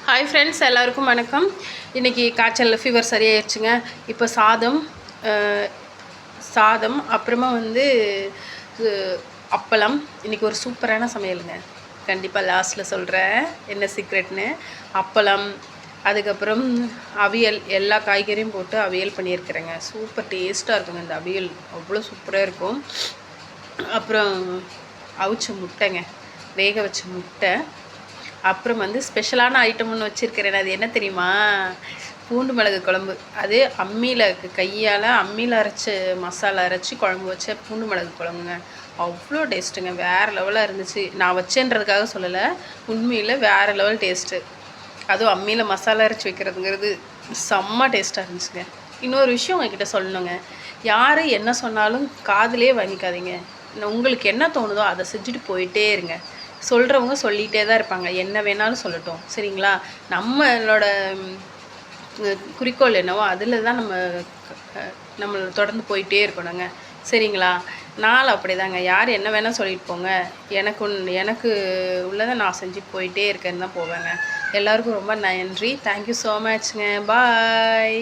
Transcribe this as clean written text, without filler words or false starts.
Hi friends, எல்லாருக்கும் வணக்கம். இன்றைக்கி காய்ச்சல் ஃபீவர் சரியாயிடுச்சுங்க. இப்போ சாதம் அப்புறமா அப்பளம். இன்றைக்கி ஒரு சூப்பரான சமையலுங்க. கண்டிப்பாக லாஸ்ட்டில் சொல்கிறேன் என்ன சீக்ரெட்னு. அப்பளம், அதுக்கப்புறம் அவியல், எல்லா காய்கறியும் போட்டு அவியல் பண்ணியிருக்கிறேங்க. சூப்பர் டேஸ்ட்டாக இருக்குங்க இந்த அவியல், அவ்வளோ சூப்பராக இருக்கும். அப்புறம் அவிச்ச முட்டைங்க, வேக வச்ச முட்டை. அப்புறம் ஸ்பெஷலான ஐட்டம் ஒன்று வச்சுருக்கிறேன். அது என்ன தெரியுமா? பூண்டு மிளகு குழம்பு. அது கையால் அம்மியில் அரைச்சி மசாலா அரைச்சி குழம்பு வச்ச பூண்டு மிளகு குழம்புங்க. அவ்வளோ டேஸ்ட்டுங்க, வேறு லெவலாக இருந்துச்சு. நான் வச்சேன்றதுக்காக சொல்லலை, உண்மையில் வேறு லெவல் டேஸ்ட்டு. அதுவும் அம்மியில் மசாலா அரைச்சி வைக்கிறதுங்கிறது செம்ம டேஸ்ட்டாக இருந்துச்சுங்க. இன்னொரு விஷயம் உங்ககிட்ட சொல்லணுங்க. யார் என்ன சொன்னாலும் காதிலே வாங்கிக்காதீங்க. உங்களுக்கு என்ன தோணுதோ அதை செஞ்சுட்டு போயிட்டே இருங்க. சொல்கிறவங்க சொல்லிகிட்டே தான் இருப்பாங்க, என்ன வேணாலும் சொல்லட்டும், சரிங்களா? நம்மளோட குறிக்கோள் என்னவோ அதில் தான் நம்ம தொடர்ந்து போயிட்டே இருக்கணுங்க, சரிங்களா? நாள் அப்படி தாங்க, யார் என்ன வேணால் சொல்லிட்டு போங்க, எனக்கு உள்ளதை நான் செஞ்சுட்டு போயிட்டே இருக்கேன்னு தான் போவேங்க. எல்லாருக்கும் ரொம்ப நன்றி. தேங்க்யூ ஸோ மச்ங்க. பாய்.